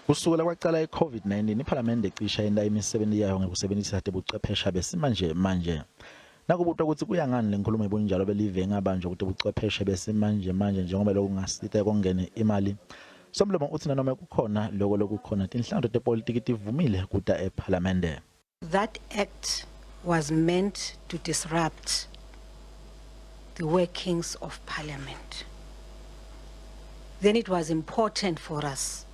Kusukela kwaqala iCovid-19 iphalamende icisha yenda imisebenzi yayo ngokusebenzisa ubuchwepheshe besimanje manje. Nakubutwa ukuthi kuyangani lenkhulumo yebunjalo belive engabanjwa ukuthi ubuchwepheshe besimanje manje njengobe lokungasita kongene imali. Somlomo uthi noma kukhona lokho lokukhona tinhlelo tepolitiki tivumile kuta ephalamende. That act was meant to disrupt the workings of parliament. Then it was important for us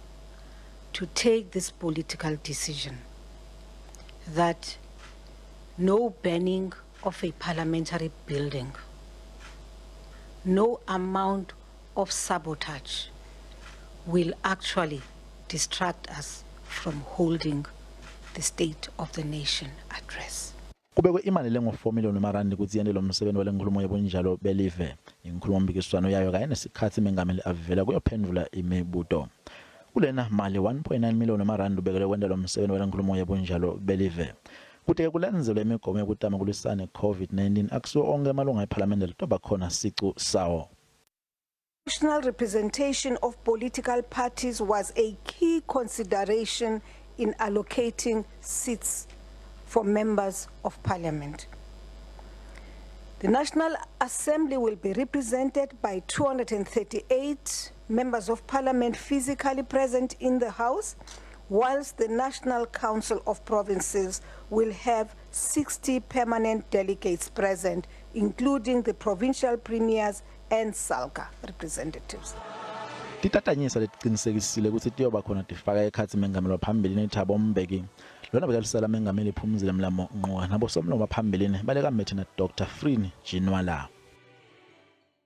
to take this political decision that no burning of a parliamentary building, no amount of sabotage will actually distract us from holding the State of the Nation address. Kubekwe imali lengo-4 million rand ukuthi yende lomsebenti walenkhulumo yebunjalo belive. Inkhulumo mpikiswano yayo kanye nesikhathi mengameli avela kuyophendula imibuto. Kulena mali 1.9 million rand ubekele kwenda lomsebenti walenkhulumo yebunjalo belive. Kute kulandzelwe imigomo yokutama kulisana COVID-19 akusiwo onke emalunga ephalamende litoba khona ngesicu sawo. National representation of political parties was a key consideration in allocating seats for members of parliament. The National Assembly will be represented by 238 members of parliament physically present in the House, whilst the National Council of Provinces will have 60 permanent delegates present, including the provincial premiers and SALGA representatives. Titatanyisa letiqinisekisile ukuthi tiyoba khona tifaka ekhathi mengameli waphambili neThabo Mbeki. Lona bekalisala mengameli Phumzile Mlambo Nqakula nabo Somlomo phambili baleka methe na Dr. Free Jinwala.